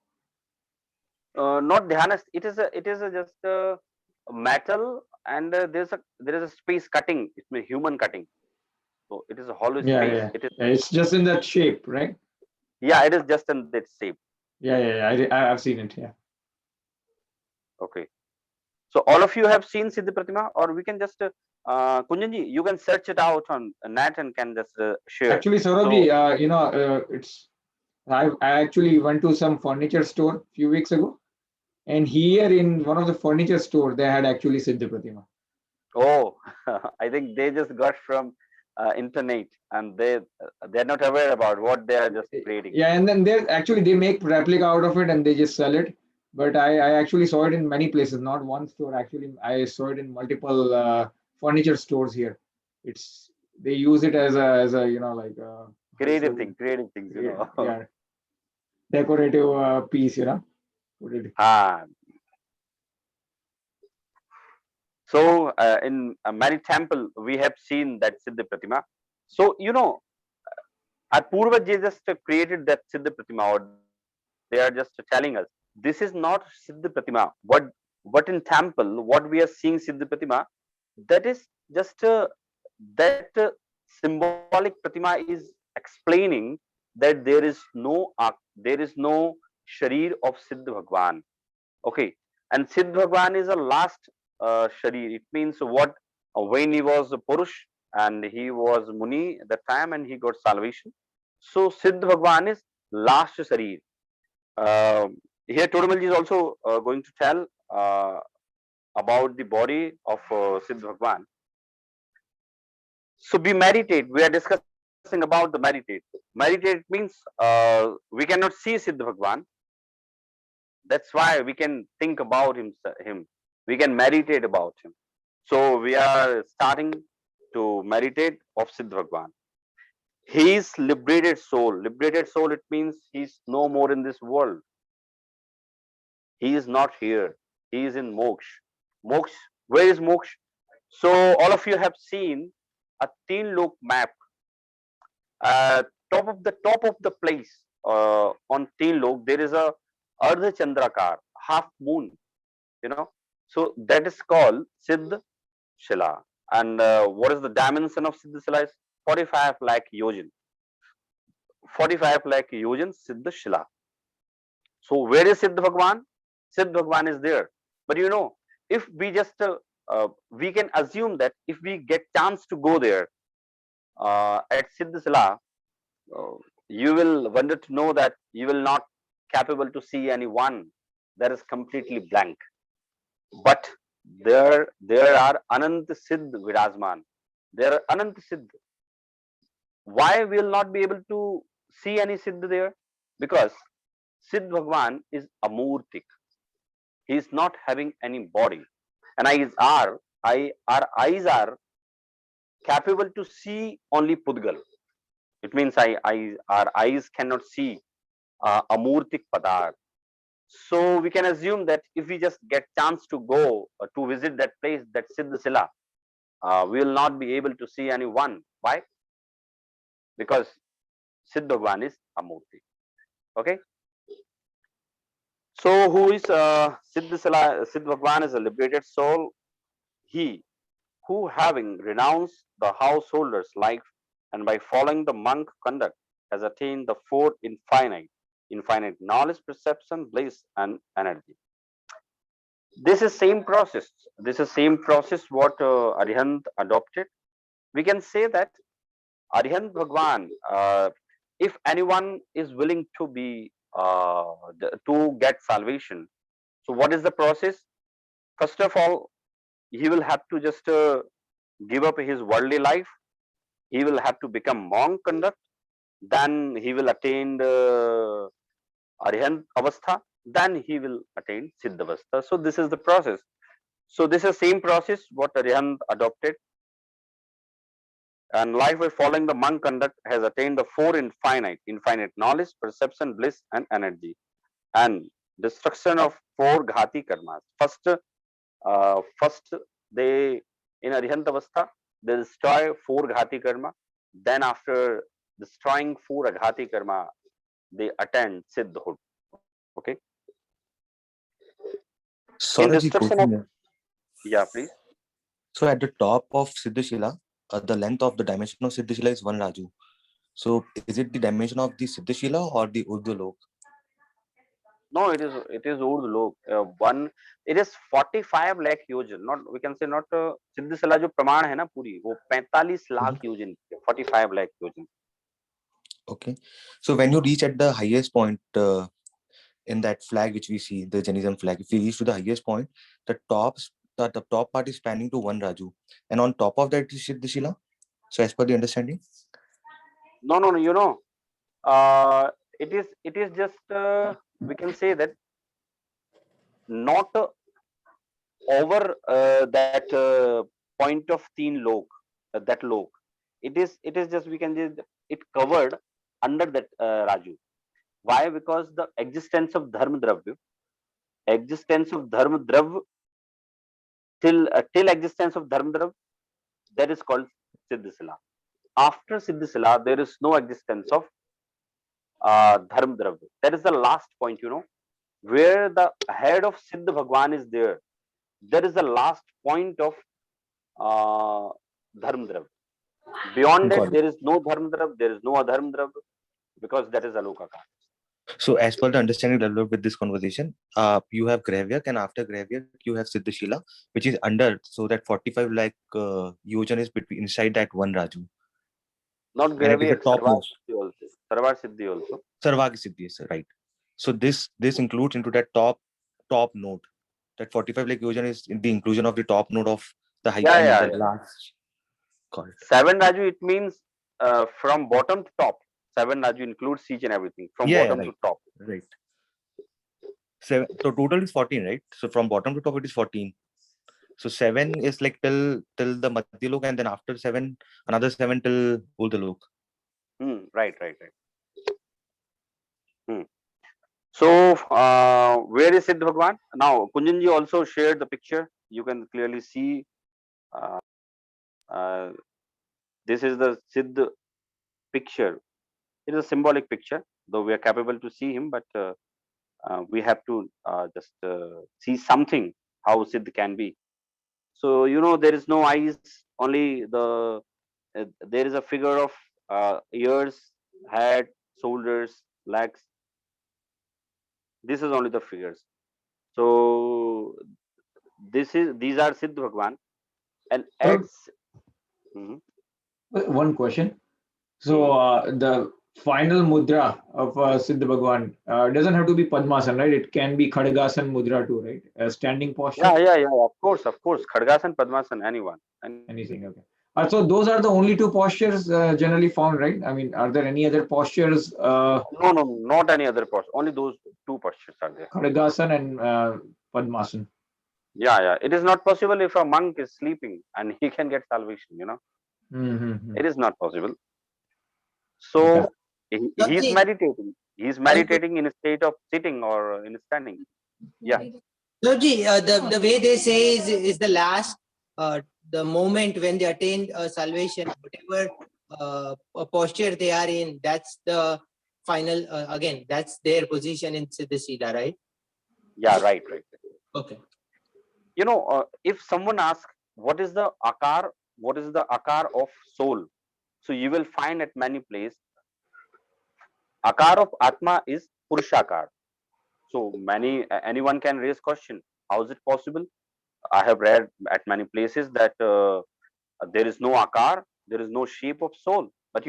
Not Dhyanast. It is just a metal, and there is a space cutting. It's a human cutting. So it is a hollow Yeah, space. yeah. It is. Yeah, it's just in that shape, right? Yeah, it is just in that shape. Yeah. I've seen it. Yeah. Okay. So all of you have seen Siddha Pratima, or we can just Kunjanji, you can search it out on net and can just share. Actually, Saurabhi, it's I actually went to some furniture store a few weeks ago, and here in one of the furniture store they had actually Siddha Pratima. Oh, I think they just got from internet, and they're not aware about what they are just creating. Yeah, and then they make replica out of it and they just sell it. But I actually saw it in many places, not one store. Actually, I saw it in multiple furniture stores here. They use it as a like Creative things, yeah, decorative piece, Put it. So in many temple we have seen that Siddha Pratima. So our Purva just created that Siddha Pratima, or they are just telling us this is not Siddha Pratima. What in temple, what we are seeing Siddha Pratima, that is just that symbolic Pratima is explaining that there is no sharir of Siddha Bhagwan. Okay, and Siddh Bhagwan is a last sharir. It means when he was a Purush and he was Muni at the time and he got salvation. So Siddh Bhagwan is last sharir. Here Todamalji is also going to tell about the body of Siddh Bhagwan. So we meditate. We are discussing about the meditate. Meditate means we cannot see Siddh Bhagwan. That's why we can think about him. We can meditate about him. So we are starting to meditate of Siddh Bhagwan. He is liberated soul. Liberated soul, it means he's no more in this world. He is not here. He is in moksha. Moksha, where is moksha? So all of you have seen a Teen Lok map. Top of the place on Teen Lok, there is a Ardha Chandrakar, half moon. You know, so that is called Siddh Shila. And what is the dimension of Siddh Shila? Is 45 lakh yojan. 45 lakh yojan Siddh Shila. So where is Siddh Bhagwan? Siddh Bhagwan is there. But you know, if we just we can assume that if we get chance to go there at Siddh Shila, you will wonder to know that you will not capable to see anyone. That is completely blank. But there are Anant Siddh Virajman. There are Anant Siddh. Why we will not be able to see any Siddh there? Because Siddh Bhagwan is amurtik. He is not having any body. And our eyes are capable to see only Pudgal. It means our eyes cannot see amurtik Padar. So we can assume that if we just get chance to go to visit that place, that Siddh Sila, we will not be able to see anyone. Why? Because Siddh Bhagwan is Amurti. Okay. So who is Siddh Sila? Siddh Bhagwan is a liberated soul. He who, having renounced the householder's life and by following the monk conduct, has attained the four infinite knowledge, perception, bliss, and energy. This is same process. This is same process what Arihant adopted. We can say that Arihant Bhagwan, if anyone is willing to be to get salvation, so what is the process? First of all, he will have to just give up his worldly life. He will have to become monk conduct. Then he will attain the Arihant Avastha. Then he will attain Siddhavastha. So this is the process. So this is same process what Arihant adopted. And life by following the monk conduct has attained the four infinite knowledge, perception, bliss, and energy. And destruction of four ghati karmas. First they in Arihant Avastha, they destroy four ghati karma. Then after destroying four aghati karma, they attain Siddhahood. Okay. In Saurabh ji, destruction of, question. yeah, please. So at the top of Siddhashila, the length of the dimension of Siddhashila is 1 Raju. So is it the dimension of the Siddhashila or the Urdhva? No, it is Urdhva. One, it is 45 lakh yojan. Not, we can say not Siddhisala जो प्रमाण है ना पूरी वो 45 लाख योजन 45 lakh yojan. Okay. So when you reach at the highest point in that flag which we see, the Jainism flag, if we reach to the highest point, the top part is spanning to 1 Raju, and on top of that is Siddhashila. So as per the understanding, No. You know, it is just we can say that not over that point of Teen Lok, that Lok. It is just we can just it covered under that Raju. Why? Because the existence of Dharma Dravya, till existence of Dharma Dravya, that is called Siddhisila. After Siddhisila, there is no existence of Dharma Dravya. That is the last point, you know, where the head of Siddha Bhagwan is there. There is the last point of Dharma Dravya. Beyond that, there is no Dharma Dravya, there is no Adharma Dravya, because that is Alokaka. so as per the understanding developed with this conversation, you have Gravyak, and after Gravyak you have Siddhashila, which is under, so that 45 lakh yojan is between inside that 1 Raju. Not And it is the Gravyak, topmost. Sarvar Siddhi also. Sarvagi Siddhi, sir, right. So this includes into that top node. That 45 lakh yojan is in the inclusion of the top node of the high Yeah. last. Got it. 7 Raju, it means from bottom to top. 7 Raju includes each and everything from bottom to top. Right. So total is 14, right? So from bottom to top it is 14. So 7 is like till the Madhyalok, and then after 7 another 7 till Urdhvalok. Right. So where is Siddha Bhagwan? Now Kunjanji also shared the picture. You can clearly see Uh, uh, this is the Siddh picture. It is a symbolic picture, though we are capable to see him, but we have to just see something how Siddh can be. So there is no eyes, only there is a figure of ears, head, shoulders, legs. This is only the figures. So these are Siddh Bhagwan, and So, Mhm. one question. So the final mudra of Siddha Bhagwan doesn't have to be Padmasana, right? It can be Khadgasan mudra too, right? A standing posture, Yeah. Of course. Khadgasan, Padmasan, anyone. anything. Okay. So those are the only two postures generally found, right? I mean, are there any other postures, No, not any other posture. Only those two postures are there. Khadgasan and Padmasan? Yeah. It is not possible if a monk is sleeping and he can get salvation. Mm-hmm. It is not possible. Okay. So he is Lordji, meditating. He is meditating in a state of sitting or in standing. Yeah. Lordji, the way they say is the last, the moment when they attain salvation, whatever posture they are in, that's the final, again, that's their position in Siddhasila, right? Yeah, right. Okay. If someone asks what is the akar of soul, so you will find at many places akar of atma is purushakar. So anyone can raise question, how is it possible? I have read at many places that there is no akar, there is no shape of soul, but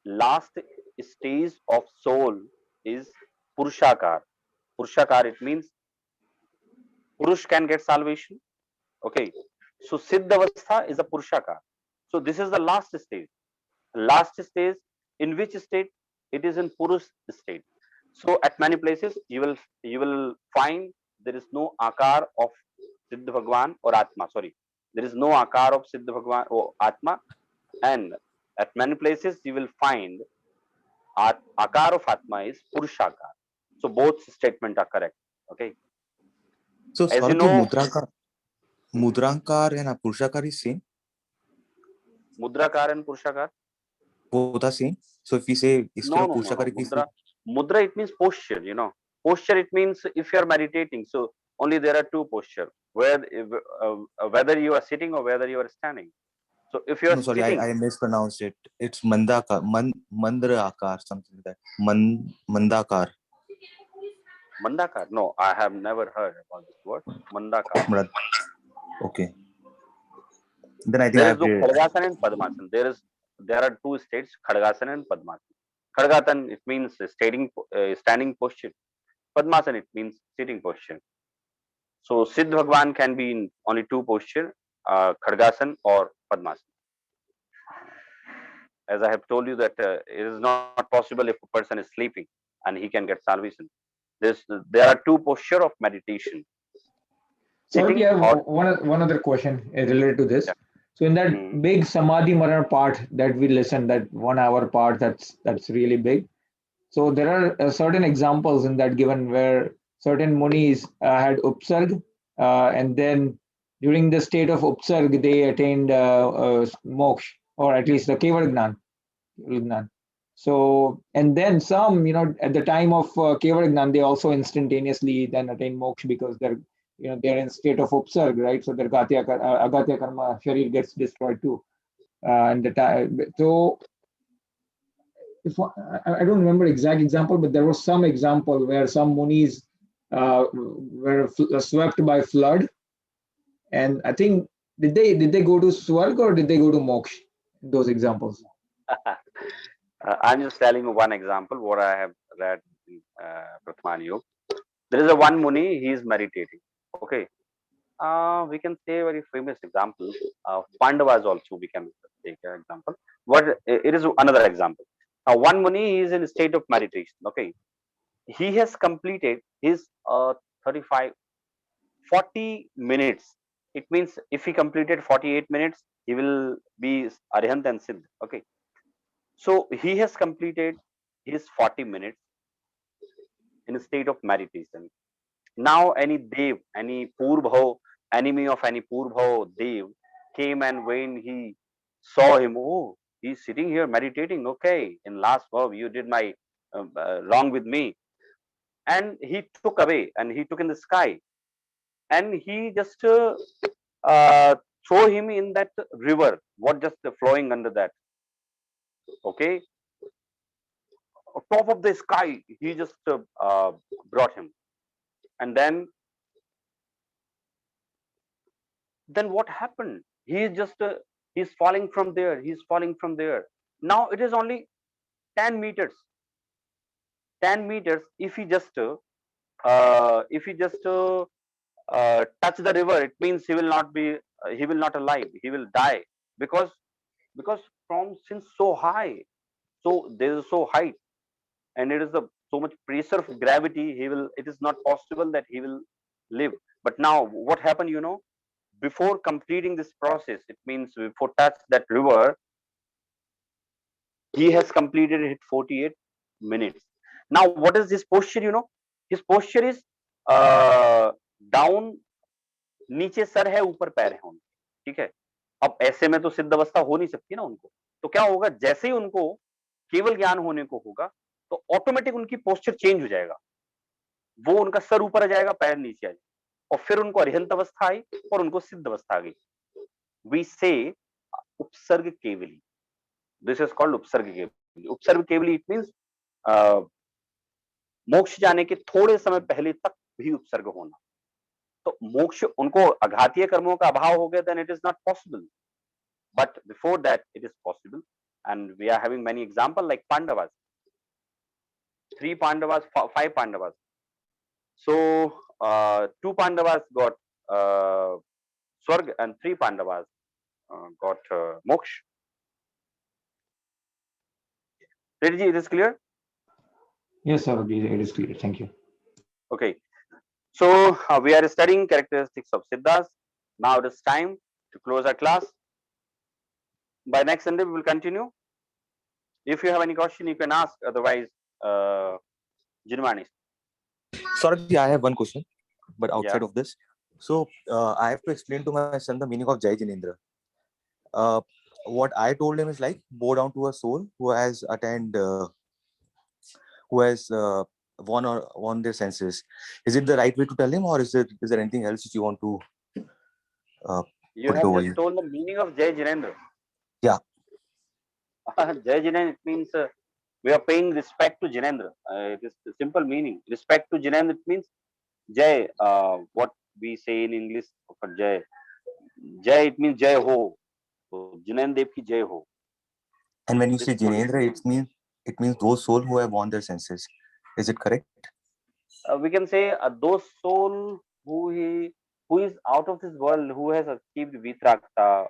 last stage of soul is purushakar. Purushakar, it means purush can get salvation. Okay, so siddhavastha is a purushakar. So this is the last stage. Last stage, in which state? It is in purush state. So at many places you will find there is no akar of siddha bhagwan or atma. Sorry, there is no akar of siddha bhagwan or atma, and at many places you will find akar of atma is purushakar. So both statement are correct. Okay, So as you Saurabh ji, know, Mudrankar and Purushakar is same. mudrakar and purushakar. Both are same. So if we say instead of No. Purushakar, if we say Mudra, it means posture. Posture, it means if you are meditating. So only there are two posture, whether you are sitting or whether you are standing. So if you are no, sorry, sitting, I mispronounced it. It's Mandakar, Mandra Akar, something like that. Mandakar. mandakar. No, I have never heard about this word, mandakar. Okay. Then I think There I is have no read. khadgasan and padmasan. There are two states, khadgasan and padmasan. Khadgasan, it means standing posture. Padmasan, it means sitting posture. So Siddh Bhagwan can be in only two posture, Khadgasan or Padmasan. As I have told you that it is not possible if a person is sleeping and he can get salvation. There are two posture of meditation, So we sitting have or one other question related to this. yeah. So in that Mhm. big Samadhi Marana part that we listened, that 1 hour part, that's really big. So there are certain examples in that given where certain munis had upsarg, and then during the state of upsarg they attained moksha, or at least the keval gnan. So and then some, at the time of keval gnan, they also instantaneously then attain moksha because they're in state of upsarg, right? So their agatya karma sharir gets destroyed too. And the time, so if I don't remember exact example, but there was some example where some munis were swept by flood, and I think did they go to Swarg or did they go to Moksha? Those examples. I'm just telling you one example what I have read in Pratman Yoga. There is a one Muni, he is meditating. Okay. We can say a very famous example. Pandavas also we can take an example. What it is another example. Now one Muni is in a state of meditation. Okay, he has completed his 35 40 minutes. It means if he completed 48 minutes, he will be Arihant and Siddh. Okay, so he has completed his 40 minutes in a state of meditation. Now any Dev, any Purvho, enemy of any Purvho Dev came, and when he saw him, oh, he's sitting here meditating. Okay, in last verb, you did my wrong with me. And he took away, and he took in the sky, and he just uh, throw him in that river, what just flowing under that. Okay, top of the sky, he just brought him. And then what happened? He is just he's falling from there. He's falling from there. Now it is only 10 meters. 10 meters. If he just touch the river, it means he will not be he will not alive. He will die, because from since so high, so there is so height, and it is the so much pressure of gravity. It is not possible that he will live. But now what happened? Before completing this process, it means before touch that river, he has completed it 48 minutes. Now what is his posture? His posture is down, नीचे sir है, ऊपर पैर है उनके, ठीक है। अब ऐसे में तो सिद्ध अवस्था हो नहीं सकती ना उनको, तो क्या होगा, जैसे ही उनको केवल ज्ञान होने को होगा, तो ऑटोमेटिक उनकी पोस्चर चेंज हो जाएगा। वो उनका सर ऊपर आ जाएगा, पैर नीचे आ जाएगा, और फिर उनको अरिहंत अवस्था आई और उनको सिद्ध अवस्था आ गई। वी से उपसर्ग केवली, दिस इज कॉल्ड उपसर्ग केवली। उपसर्ग केवली इट मींस मोक्ष जाने के थोड़े समय पहले तक भी उपसर्ग होना। तो मोक्ष उनको अघातीय कर्मों का अभाव हो गया, then it is not possible, but before that it is possible. And we are having many example like Pandavas, 3 Pandavas, 5 Pandavas. So 2 Pandavas got Swarg, and 3 Pandavas got Moksha. Reddy, it is clear? Yes, sir. It is clear. Thank you. Okay. So we are studying characteristics of Siddhas. Now it is time to close our class. By next Sunday, we will continue. If you have any question, you can ask. Otherwise, Jinwani. Sorry, I have one question, but outside Yeah. of this. So I have to explain to my son the meaning of Jai Jinendra. What I told him is like, bow down to a soul who has attained, who has won their senses. Is it the right way to tell him, or is there anything else that you want to You put it have over just here? told the meaning of Jai Jinendra. Yeah. Jai Jinendra, it means we are paying respect to Jinendra. It is the simple meaning. Respect to Jinendra, it means Jai, what we say in English for Jai. Jai, it means Jai Ho. So Jinendra Dev ki Jai Ho. And when you This say is what it Jinendra, it means those souls who have won their senses. Is it correct? we can say those soul who is out of this world, who has achieved vitrakta,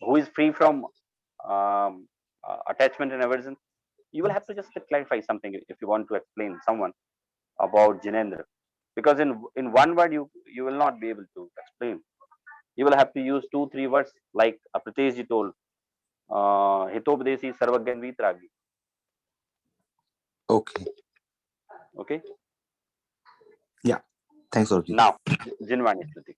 who is free from attachment and aversion. You will have to just clarify something if you want to explain someone about Jinendra, because in one word you will not be able to explain. You will have to use 2-3 words, like Pritesh ji told, Hitopdesi Sarvagyan Vitragi. Okay. Okay. Yeah. Thanks, Saurabh ji. Now, Jinwani Smriti.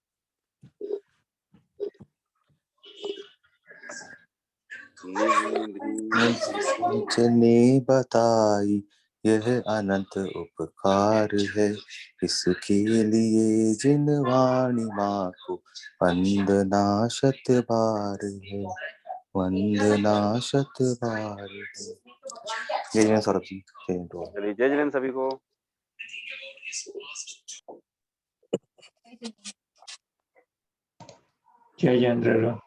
ने बताई यह अनंत उपकार है, इसके लिए जिनवाणी माँ को वंदना शत बार है, वंदना शत बार है। जय जय सौरभ जी, जय जय जिनेंद्र सभी को। Jai Jendra.